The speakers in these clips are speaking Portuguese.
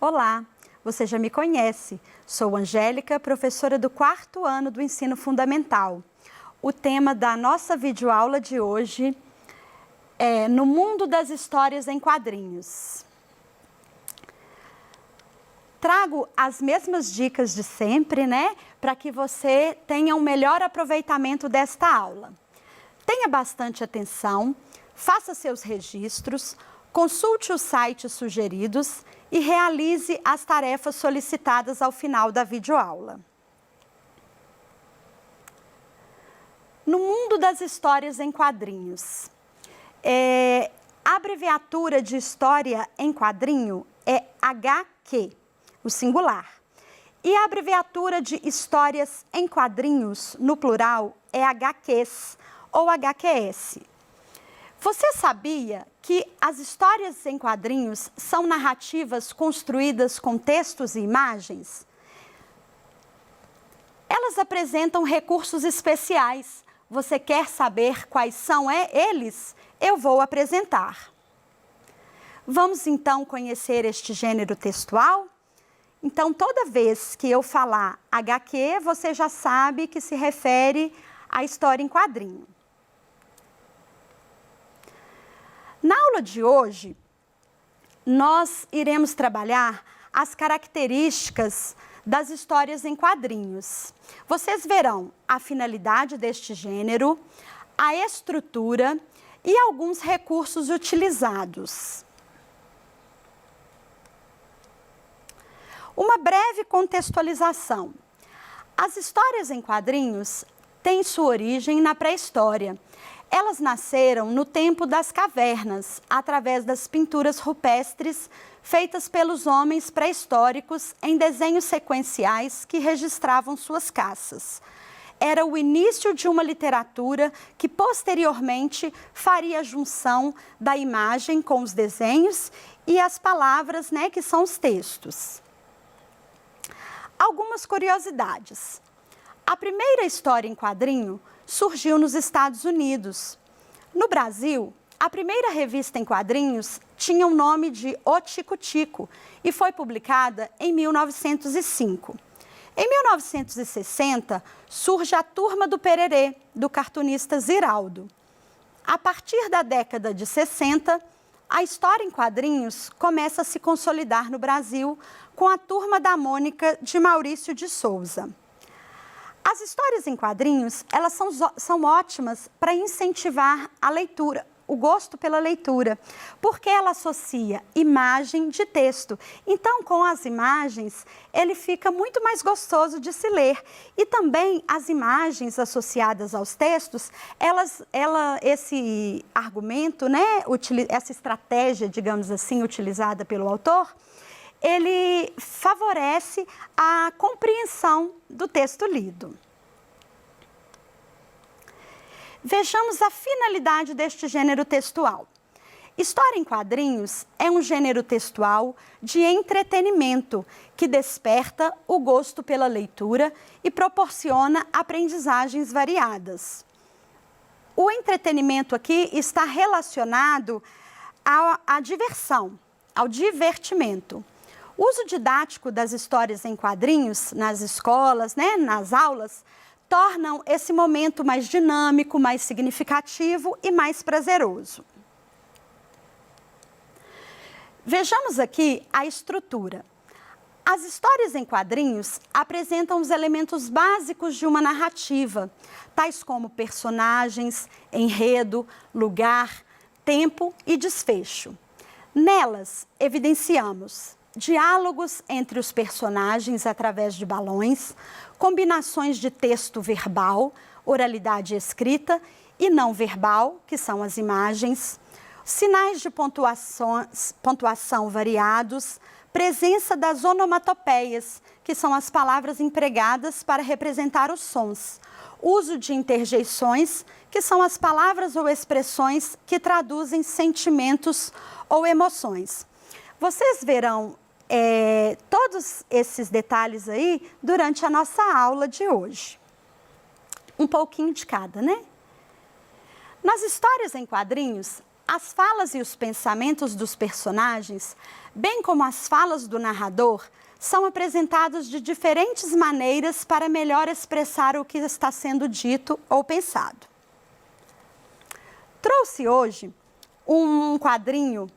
Olá, você já me conhece. Sou Angélica, professora do 4º ano do Ensino Fundamental. O tema da nossa videoaula de hoje é No Mundo das Histórias em Quadrinhos. Trago as mesmas dicas de sempre, né? Para que você tenha um melhor aproveitamento desta aula. Tenha bastante atenção, faça seus registros, consulte os sites sugeridos e realize as tarefas solicitadas ao final da videoaula. No mundo das histórias em quadrinhos, a abreviatura de história em quadrinho é HQ, o singular. E a abreviatura de histórias em quadrinhos, no plural, é HQs ou HQS. Você sabia que as histórias em quadrinhos são narrativas construídas com textos e imagens? Elas apresentam recursos especiais. Você quer saber quais são eles? Eu vou apresentar. Vamos então conhecer este gênero textual? Então, toda vez que eu falar HQ, você já sabe que se refere à história em quadrinho. Na aula de hoje, nós iremos trabalhar as características das histórias em quadrinhos. Vocês verão a finalidade deste gênero, a estrutura e alguns recursos utilizados. Uma breve contextualização. As histórias em quadrinhos têm sua origem na pré-história. Elas nasceram no tempo das cavernas, através das pinturas rupestres feitas pelos homens pré-históricos em desenhos sequenciais que registravam suas caças. Era o início de uma literatura que posteriormente faria a junção da imagem com os desenhos e as palavras, né, que são os textos. Algumas curiosidades. A primeira história em quadrinho surgiu nos Estados Unidos. No Brasil, a primeira revista em quadrinhos tinha o nome de O Tico-Tico e foi publicada em 1905. Em 1960, surge a Turma do Pererê, do cartunista Ziraldo. A partir da década de 60, a história em quadrinhos começa a se consolidar no Brasil com a Turma da Mônica, de Maurício de Souza. As histórias em quadrinhos, elas são ótimas para incentivar a leitura, o gosto pela leitura, porque ela associa imagem de texto. Então, com as imagens, ele fica muito mais gostoso de se ler. E também as imagens associadas aos textos, esse argumento, né, essa estratégia, digamos assim, utilizada pelo autor, ele favorece a compreensão do texto lido. Vejamos a finalidade deste gênero textual. História em quadrinhos é um gênero textual de entretenimento que desperta o gosto pela leitura e proporciona aprendizagens variadas. O entretenimento aqui está relacionado à diversão, ao divertimento. O uso didático das histórias em quadrinhos nas escolas, né, nas aulas, tornam esse momento mais dinâmico, mais significativo e mais prazeroso. Vejamos aqui a estrutura. As histórias em quadrinhos apresentam os elementos básicos de uma narrativa, tais como personagens, enredo, lugar, tempo e desfecho. Nelas, evidenciamos diálogos entre os personagens através de balões, combinações de texto verbal, oralidade escrita e não verbal, que são as imagens, sinais de pontuação variados, presença das onomatopeias, que são as palavras empregadas para representar os sons, uso de interjeições, que são as palavras ou expressões que traduzem sentimentos ou emoções. Vocês verão todos esses detalhes aí durante a nossa aula de hoje. Um pouquinho de cada, né? Nas histórias em quadrinhos, As falas e os pensamentos dos personagens, bem como as falas do narrador, são apresentados de diferentes maneiras para melhor expressar o que está sendo dito ou pensado. Trouxe hoje um quadrinho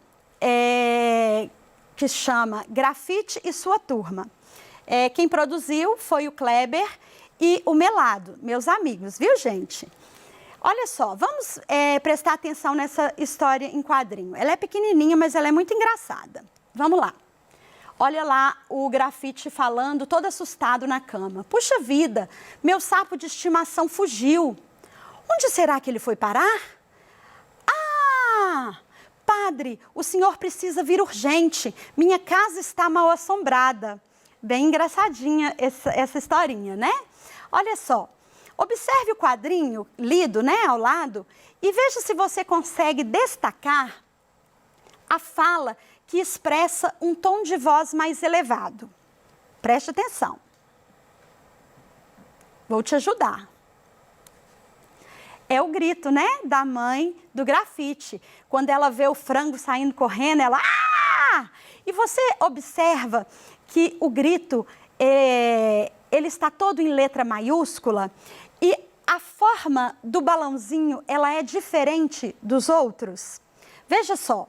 que chama Grafite e Sua Turma. Quem produziu foi o Kleber e o Melado, meus amigos, viu, gente? Olha só, vamos prestar atenção nessa história em quadrinho. Ela é pequenininha, mas ela é muito engraçada. Vamos lá. Olha lá o Grafite falando, todo assustado na cama. Puxa vida, meu sapo de estimação fugiu. Onde será que ele foi parar? Ah, padre, o senhor precisa vir urgente. Minha casa está mal assombrada. Bem engraçadinha essa historinha, né? Olha só, observe o quadrinho lido, né, ao lado e veja se você consegue destacar a fala que expressa um tom de voz mais elevado. Preste atenção. Vou te ajudar. É o grito, né, da mãe do Grafite. Quando ela vê o frango saindo correndo, ela... Ah! E você observa que o grito, ele está todo em letra maiúscula e a forma do balãozinho, ela é diferente dos outros. Veja só.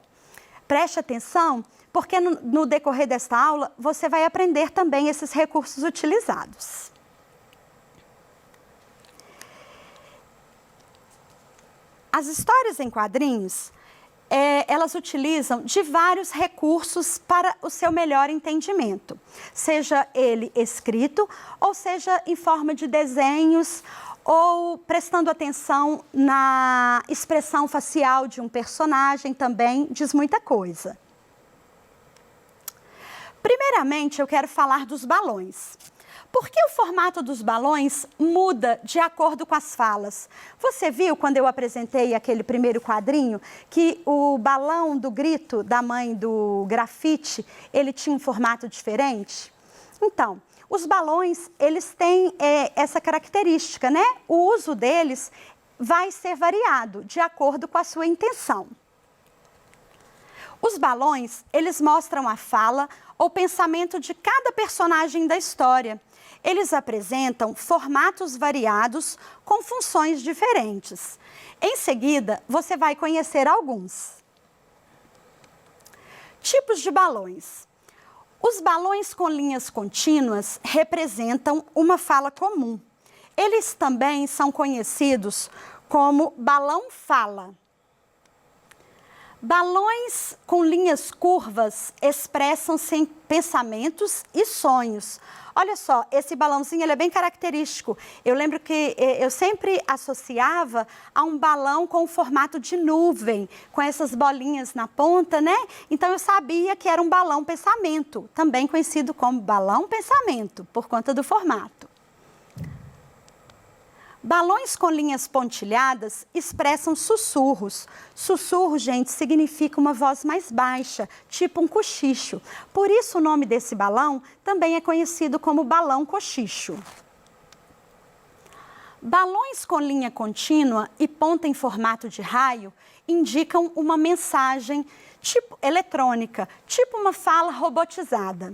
Preste atenção, porque no decorrer desta aula, você vai aprender também esses recursos utilizados. As histórias em quadrinhos, elas utilizam de vários recursos para o seu melhor entendimento. Seja ele escrito, ou seja em forma de desenhos, ou prestando atenção na expressão facial de um personagem também diz muita coisa. Primeiramente, eu quero falar dos balões. Por que o formato dos balões muda de acordo com as falas? Você viu quando eu apresentei aquele primeiro quadrinho que o balão do grito da mãe do Grafite, ele tinha um formato diferente? Então, os balões, eles têm essa característica, né? O uso deles vai ser variado de acordo com a sua intenção. Os balões, eles mostram a fala ou pensamento de cada personagem da história. Eles apresentam formatos variados com funções diferentes. Em seguida, você vai conhecer alguns. Tipos de balões. Os balões com linhas contínuas representam uma fala comum. Eles também são conhecidos como balão-fala. Balões com linhas curvas expressam-se em pensamentos e sonhos. Olha só, esse balãozinho ele é bem característico. Eu lembro que eu sempre associava a um balão com o formato de nuvem, com essas bolinhas na ponta, né? Então eu sabia que era um balão pensamento, também conhecido como balão pensamento, por conta do formato. Balões com linhas pontilhadas expressam sussurros. Sussurro, gente, significa uma voz mais baixa, tipo um cochicho. Por isso o nome desse balão também é conhecido como balão cochicho. Balões com linha contínua e ponta em formato de raio indicam uma mensagem tipo eletrônica, tipo uma fala robotizada.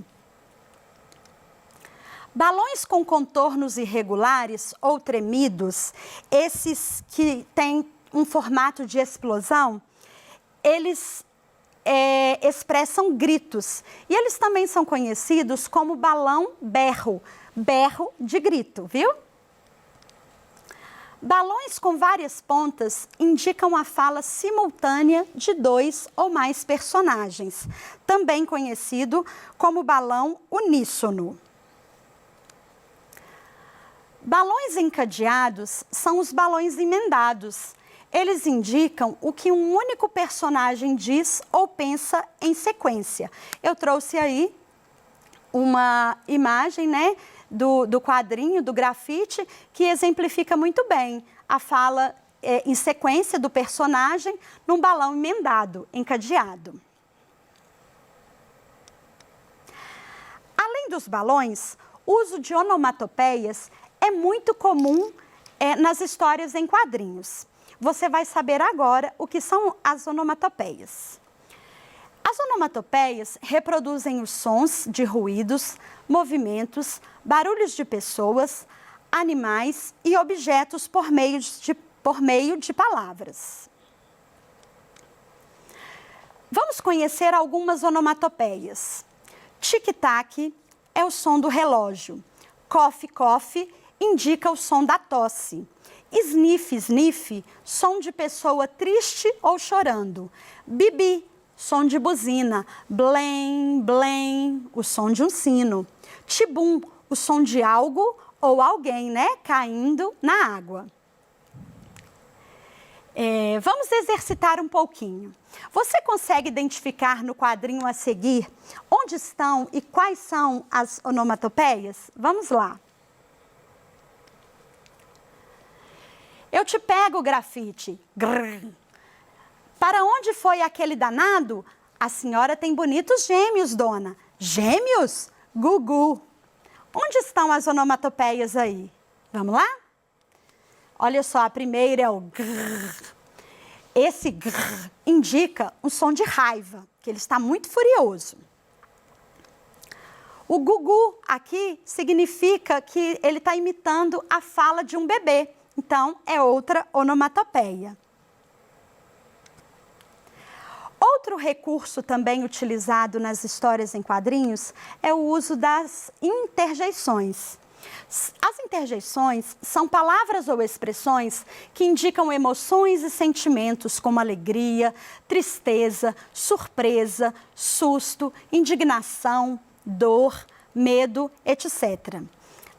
Balões com contornos irregulares ou tremidos, esses que têm um formato de explosão, eles expressam gritos. E eles também são conhecidos como balão berro, berro de grito, viu? Balões com várias pontas indicam a fala simultânea de 2 ou mais personagens, também conhecido como balão uníssono. Balões encadeados são os balões emendados. Eles indicam o que um único personagem diz ou pensa em sequência. Eu trouxe aí uma imagem, né, do quadrinho, do Grafite, que exemplifica muito bem a fala em sequência do personagem num balão emendado, encadeado. Além dos balões, o uso de onomatopeias é muito comum nas histórias em quadrinhos. você vai saber agora o que são as onomatopeias. As onomatopeias reproduzem os sons de ruídos, movimentos, barulhos de pessoas, animais e objetos por meio de palavras. Vamos conhecer algumas onomatopeias. Tic-tac é o som do relógio. Cof, cof indica o som da tosse. Sniff, sniff, som de pessoa triste ou chorando. Bibi, som de buzina. Blém, blém, o som de um sino. Tibum, o som de algo ou alguém, né, caindo na água. Vamos exercitar um pouquinho. Você consegue identificar no quadrinho a seguir onde estão e quais são as onomatopeias? Vamos lá. Eu te pego, grafite. Grrr. Para onde foi aquele danado? A senhora tem bonitos gêmeos, dona. Gêmeos? Gugu. Onde estão as onomatopeias aí? Vamos lá? Olha só, a primeira é o grrr. Esse grrr indica um som de raiva, que ele está muito furioso. O gugu aqui significa que ele está imitando a fala de um bebê. Então, é outra onomatopeia. Outro recurso também utilizado nas histórias em quadrinhos é o uso das interjeições. As interjeições são palavras ou expressões que indicam emoções e sentimentos como alegria, tristeza, surpresa, susto, indignação, dor, medo, etc.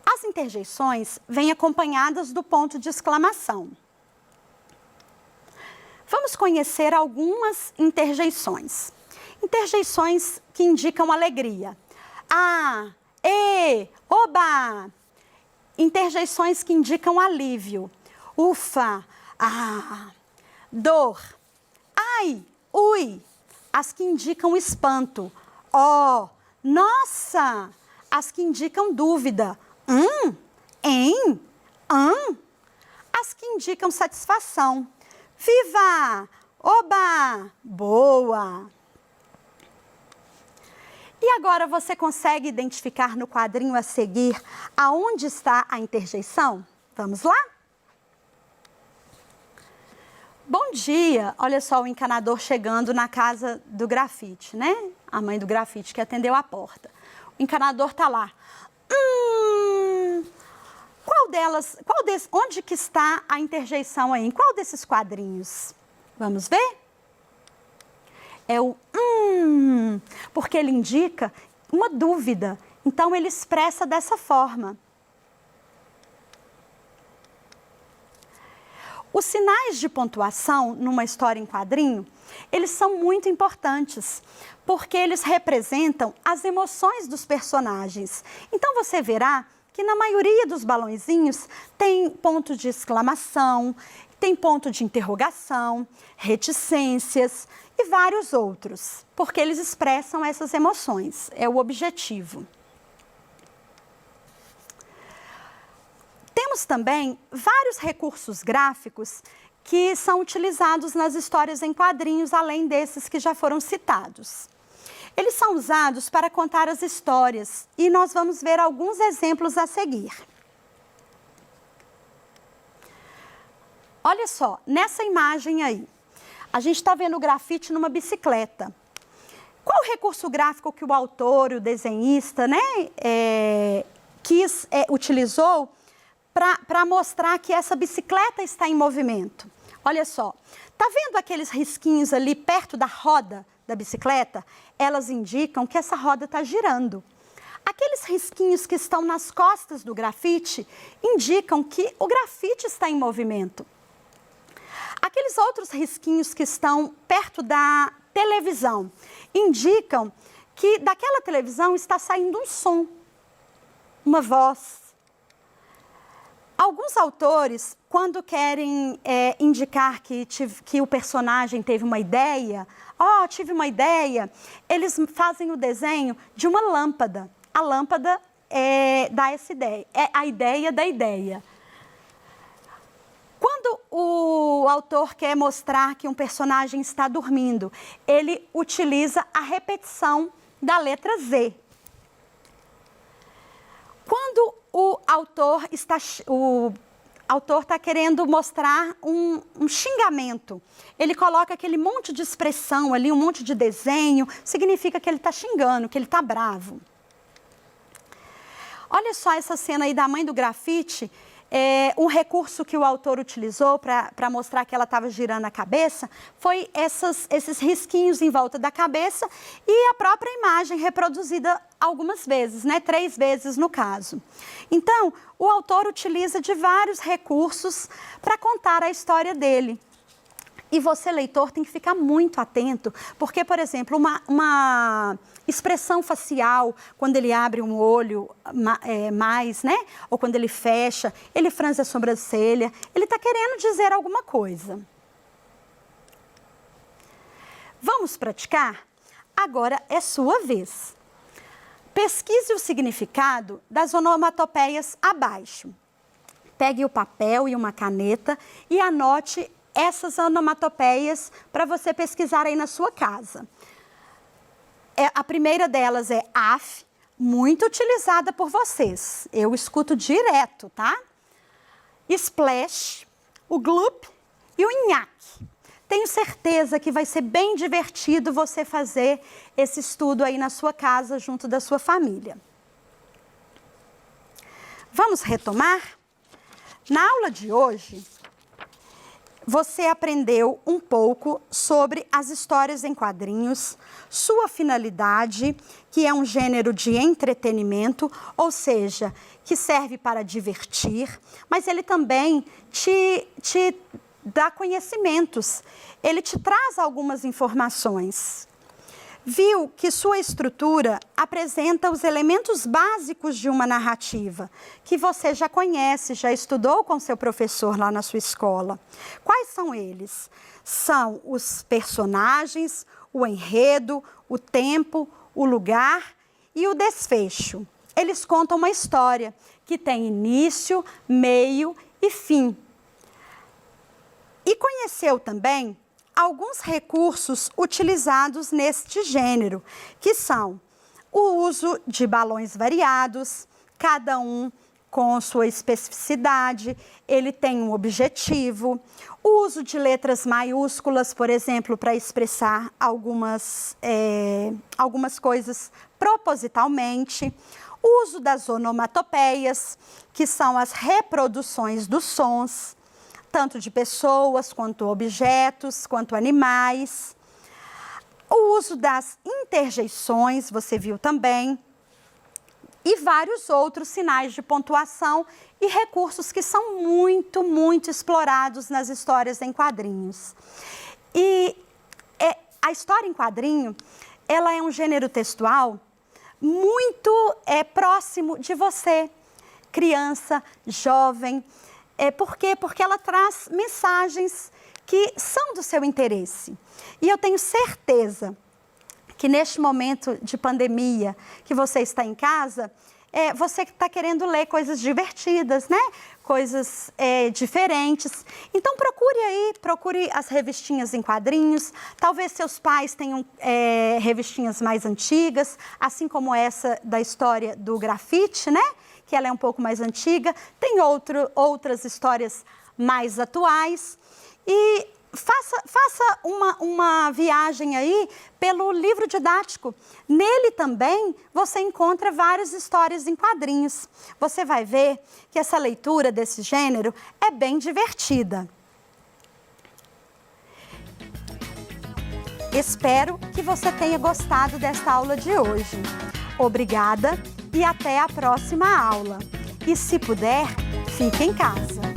As interjeições vêm acompanhadas do ponto de exclamação. Vamos conhecer algumas interjeições. Interjeições que indicam alegria. Ah, e, oba! Interjeições que indicam alívio. Ufa, ah, dor. Ai, ui. As que indicam espanto. Oh, nossa. As que indicam dúvida. Em, As que indicam satisfação. Viva, oba, boa. E agora você consegue identificar no quadrinho a seguir aonde está a interjeição? Vamos lá? Bom dia! Olha só o encanador chegando na casa do grafite, né? A mãe do grafite que atendeu a porta. O encanador está lá. Onde que está a interjeição aí? Em qual desses quadrinhos? Vamos ver? É o porque ele indica uma dúvida. Então, ele expressa dessa forma. Os sinais de pontuação numa história em quadrinho, eles são muito importantes, porque eles representam as emoções dos personagens. Então, você verá que na maioria dos balõezinhos tem ponto de exclamação, tem ponto de interrogação, reticências e vários outros, porque eles expressam essas emoções, é o objetivo. Temos também vários recursos gráficos que são utilizados nas histórias em quadrinhos, além desses que já foram citados. Eles são usados para contar as histórias e nós vamos ver alguns exemplos a seguir. Olha só, nessa imagem aí, a gente está vendo o grafite numa bicicleta. Qual o recurso gráfico que o autor, o desenhista, né, utilizou para mostrar que essa bicicleta está em movimento? Olha só, tá vendo aqueles risquinhos ali perto da roda da bicicleta? Elas indicam que essa roda está girando. Aqueles risquinhos que estão nas costas do grafite indicam que o grafite está em movimento. Aqueles outros risquinhos que estão perto da televisão indicam que daquela televisão está saindo um som, uma voz. Alguns autores, quando querem indicar que o personagem teve uma ideia, tive uma ideia, eles fazem o desenho de uma lâmpada. A lâmpada dá essa ideia, é a ideia da ideia. Quando o o autor quer mostrar que um personagem está dormindo, ele utiliza a repetição da letra Z. Quando o autor está querendo mostrar um xingamento, ele coloca aquele monte de expressão ali, um monte de desenho, significa que ele está xingando, que ele está bravo. Olha só essa cena aí da mãe do grafite, um recurso que o autor utilizou para mostrar que ela estava girando a cabeça, foi esses risquinhos em volta da cabeça e a própria imagem reproduzida algumas vezes, né? 3 vezes no caso. Então, o autor utiliza de vários recursos para contar a história dele. E você, leitor, tem que ficar muito atento, porque, por exemplo, uma expressão facial, quando ele abre um olho mais, né? Ou quando ele fecha, ele franze a sobrancelha, ele está querendo dizer alguma coisa. Vamos praticar? Agora é sua vez. Pesquise o significado das onomatopeias abaixo. Pegue o papel e uma caneta e anote essas onomatopeias para você pesquisar aí na sua casa. A primeira delas é af, muito utilizada por vocês. Eu escuto direto, tá? Splash, o gloop e o nhaque. Tenho certeza que vai ser bem divertido você fazer esse estudo aí na sua casa, junto da sua família. Vamos retomar? Na aula de hoje, você aprendeu um pouco sobre as histórias em quadrinhos, sua finalidade, que é um gênero de entretenimento, ou seja, que serve para divertir, mas ele também te dá conhecimentos, ele te traz algumas informações. Viu que sua estrutura apresenta os elementos básicos de uma narrativa, que você já conhece, já estudou com seu professor lá na sua escola. Quais são eles? São os personagens, o enredo, o tempo, o lugar e o desfecho. Eles contam uma história que tem início, meio e fim. E conheceu também alguns recursos utilizados neste gênero, que são o uso de balões variados, cada um com sua especificidade, ele tem um objetivo, o uso de letras maiúsculas, por exemplo, para expressar algumas coisas propositalmente, o uso das onomatopeias, que são as reproduções dos sons, tanto de pessoas, quanto objetos, quanto animais. O uso das interjeições, você viu também. E vários outros sinais de pontuação e recursos que são muito, muito explorados nas histórias em quadrinhos. E a história em quadrinho, ela é um gênero textual muito próximo de você, criança, jovem. Por quê? Porque ela traz mensagens que são do seu interesse. E eu tenho certeza que neste momento de pandemia, que você está em casa, você está querendo ler coisas divertidas, né? Coisas diferentes. Então procure as revistinhas em quadrinhos. Talvez seus pais tenham revistinhas mais antigas, assim como essa da história do grafite, né? Que ela é um pouco mais antiga, tem outras histórias mais atuais. E faça uma viagem aí pelo livro didático. Nele também você encontra várias histórias em quadrinhos. Você vai ver que essa leitura desse gênero é bem divertida. Espero que você tenha gostado desta aula de hoje. Obrigada e até a próxima aula. E se puder, fique em casa.